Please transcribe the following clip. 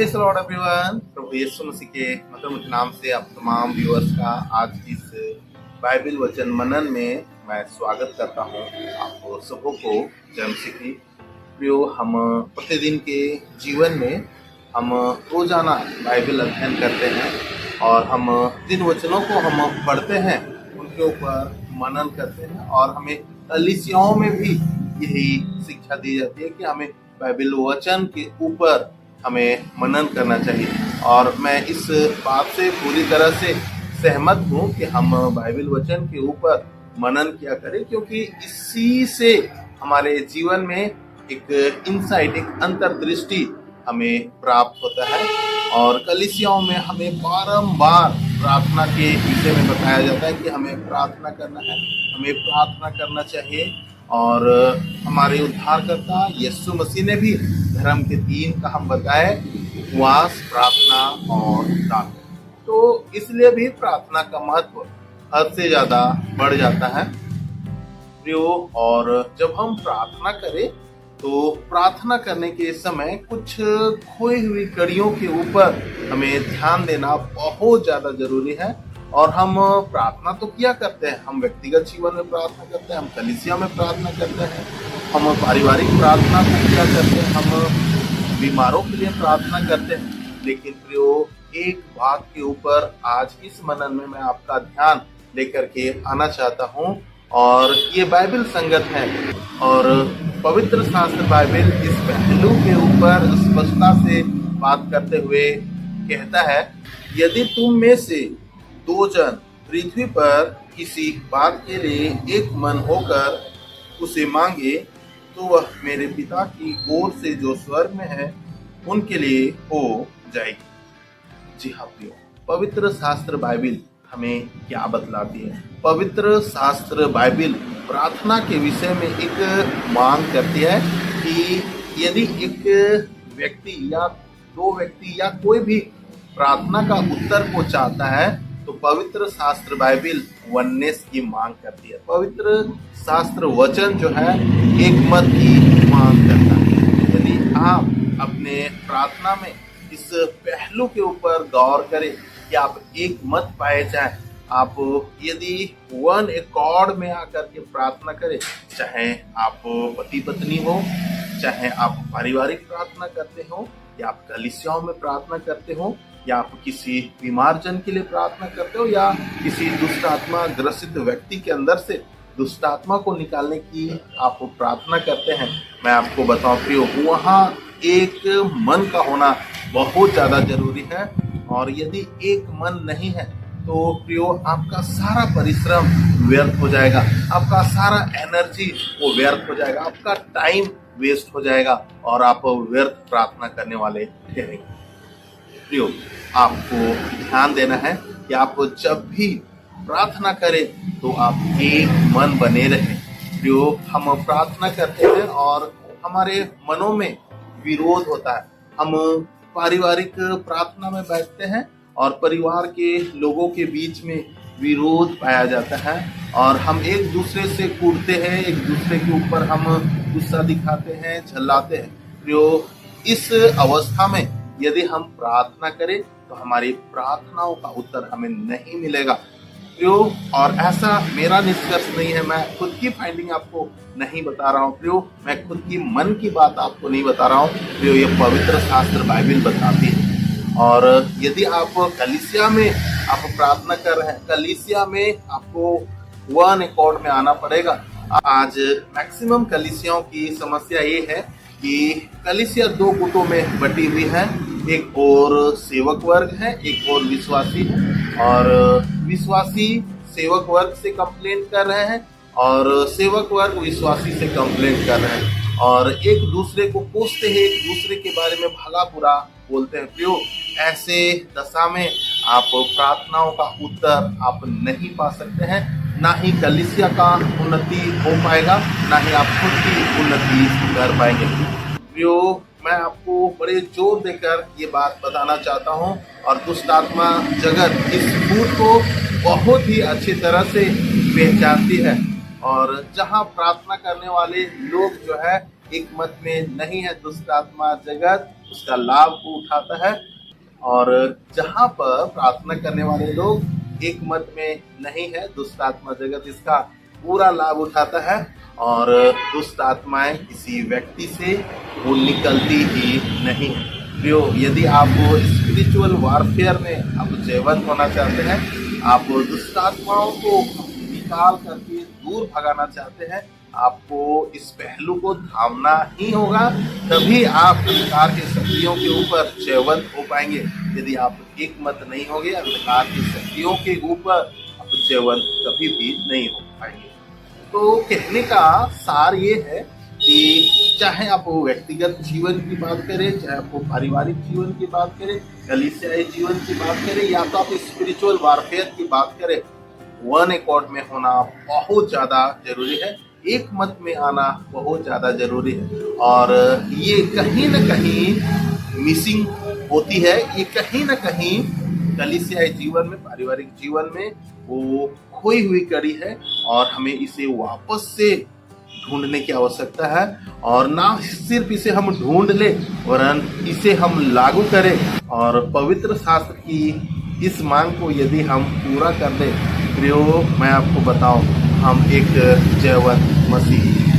Praise the lord everyone. प्रभु यीशु मसीह के मधुर नाम से आप तमाम व्यूअर्स का आज इस बाइबल वचन मनन में मैं स्वागत करता हूं। आप सबों को जय मसीह की। प्रियो, हम प्रतिदिन के जीवन में हम रोजाना बाइबल अध्ययन करते हैं और हम जिन वचनों को हम पढ़ते हैं उनके ऊपर मनन करते हैं और हमें कलीसियाओं में भी यही शिक्षा दी जाती है कि हमें बाइबल वचन के ऊपर हमें मनन करना चाहिए। और मैं इस बात से पूरी तरह से सहमत हूँ कि हम बाइबल वचन के ऊपर मनन किया करें, क्योंकि इसी से हमारे जीवन में एक इंसाइट, एक अंतर्दृष्टि हमें प्राप्त होता है। और कलीसियाओं में हमें बारंबार प्रार्थना के विषय में बताया जाता है कि हमें प्रार्थना करना है, हमें प्रार्थना करना चाहिए। और हमारे उद्धारकर्ता यीशु मसीह ने भी धर्म के 3 काम बताए, उपवास, प्रार्थना और दान। तो इसलिए भी प्रार्थना का महत्व हद से ज्यादा बढ़ जाता है प्रियो। और जब हम प्रार्थना करें तो प्रार्थना करने के समय कुछ खोई हुई कड़ियों के ऊपर हमें ध्यान देना बहुत ज्यादा जरूरी है। और हम प्रार्थना तो किया करते हैं, हम व्यक्तिगत जीवन में प्रार्थना करते हैं, हम कलीसिया में प्रार्थना करते हैं, हम पारिवारिक प्रार्थना को किया करते हैं, हम बीमारों के लिए प्रार्थना करते हैं। लेकिन प्रियो, एक बात के ऊपर आज इस मनन में मैं आपका ध्यान लेकर के आना चाहता हूँ, और ये बाइबल संगत है। और पवित्र शास्त्र बाइबल इस पहलू के ऊपर स्पष्टता से बात करते हुए कहता है, यदि तुम में से 2 जन पृथ्वी पर किसी बात के लिए एक मन होकर उसे मांगे तो वह मेरे पिता की ओर से जो स्वर्ग में है उनके लिए हो जाएगी। जी हाँ प्रियो, पवित्र शास्त्र बाइबल हमें क्या बतलाती है? पवित्र शास्त्र बाइबल प्रार्थना के विषय में एक मांग करती है कि यदि एक व्यक्ति या 2 व्यक्ति या कोई भी प्रार्थना का उत्तर को चाहता है तो पवित्र शास्त्र बाइबल वननेस की मांग करती है। पवित्र शास्त्र वचन जो है एक मत की मांग करता है। यदि आप अपने प्रार्थना में इस पहलू के ऊपर गौर करें कि आप एक मत पाए जाए, आप यदि वन एकॉर्ड में आकर के प्रार्थना करें, चाहे आप पति पत्नी हो, चाहे आप पारिवारिक प्रार्थना करते हो, या आप कलीसियाओं में प्रार्थना करते हो, या आप किसी बीमार जन के लिए प्रार्थना करते हो, या किसी दुष्ट आत्मा ग्रसित व्यक्ति के अंदर से दुष्ट आत्मा को निकालने की आप प्रार्थना करते हैं, मैं आपको बताऊं प्रियो, वहाँ एक मन का होना बहुत ज्यादा जरूरी है। और यदि एक मन नहीं है तो प्रियो, आपका सारा परिश्रम व्यर्थ हो जाएगा, आपका सारा एनर्जी वो व्यर्थ हो जाएगा, आपका टाइम वेस्ट हो जाएगा और आप व्यर्थ प्रार्थना करने वाले ठहरेंगे। प्रियो, आपको ध्यान देना है कि आप जब भी प्रार्थना करें तो आप एक मन बने रहें। प्रियो, हम प्रार्थना करते हैं और हमारे मनों में विरोध होता है। हम पारिवारिक प्रार्थना में बैठते हैं और परिवार के लोगों के बीच में विरोध पाया जाता है और हम एक दूसरे से कूटते हैं, एक दूसरे के ऊपर हम गुस्सा दिखाते हैं, झल्लाते हैं। प्रियो, इस अवस्था में यदि हम प्रार्थना करें तो हमारी प्रार्थनाओं का उत्तर हमें नहीं मिलेगा प्रियो। और ऐसा मेरा निष्कर्ष नहीं है, मैं खुद की फाइंडिंग आपको नहीं बता रहा हूँ प्रियो, मैं खुद की मन की बात आपको नहीं बता रहा हूँ प्रियो, ये पवित्र शास्त्र बाइबल बताती है। और यदि आप कलीसिया में आप प्रार्थना कर रहे हैं, कलीसिया में आपको वन एकॉर्ड में आना पड़ेगा। आज मैक्सिमम कलीसियाओं की समस्या ये है कि कलीसिया 2 गुटों में बटी हुई है, एक और सेवक वर्ग है, एक और विश्वासी है। और विश्वासी सेवक वर्ग से कंप्लेंट कर रहे हैं और सेवक वर्ग विश्वासी से कंप्लेंट कर रहे हैं और एक दूसरे को कोसते हैं, एक दूसरे के बारे में भला बुरा बोलते हैं। प्रियो, ऐसे दशा में आप प्रार्थनाओं का उत्तर आप नहीं पा सकते हैं, ना ही कलीसिया का उन्नति हो पाएगा, ना ही आप खुद की उन्नति कर पाएंगे। प्रियो, मैं आपको बड़े जोर देकर ये बात बताना चाहता हूँ और दुष्ट आत्मा जगत इस झूठ को बहुत ही अच्छी तरह से पहचानती है। और जहाँ प्रार्थना करने वाले लोग जो है एक मत में नहीं है दुष्ट आत्मा जगत, उसका लाभ को उठाता है। और जहाँ पर प्रार्थना करने वाले लोग एक मत में नहीं है दुष्ट आत्मा जगत, इसका पूरा लाभ उठाता है। और दुष्ट आत्माएं किसी व्यक्ति से वो निकलती ही नहीं है। प्रियो, यदि आप स्पिरिचुअल वारफेयर में आप जयवंत होना चाहते हैं, आप दुष्ट आत्माओं को निकाल करके दूर भगाना चाहते हैं, आपको इस पहलू को थामना ही होगा, तभी आप अंधकार की शक्तियों के ऊपर जयवंत हो पाएंगे। यदि आप एक मत नहीं होंगे अंधकार की शक्तियों के ऊपर, आप जयवंत कभी भी नहीं हो पाएंगे। तो कहने का सार ये है कि चाहे आप व्यक्तिगत जीवन की बात करें, चाहे आप पारिवारिक जीवन की बात करें, कलीसियाई जीवन की बात करें, या तो आप स्पिरिचुअल वारफेयर की बात करें, वन एकॉर्ड में होना बहुत ज़्यादा जरूरी है, एक मत में आना बहुत ज़्यादा जरूरी है। और ये कहीं ना कहीं मिसिंग होती है, ये कहीं ना कहीं कलीसियाई जीवन में, पारिवारिक जीवन में वो खोई हुई कड़ी है, और हमें इसे वापस से ढूंढने की आवश्यकता है। और ना सिर्फ इसे हम ढूंढ ले, वरन इसे हम लागू करें, और पवित्र शास्त्र की इस मांग को यदि हम पूरा कर दें, प्रियो, मैं आपको बताऊं, हम एक जयवंत मसीह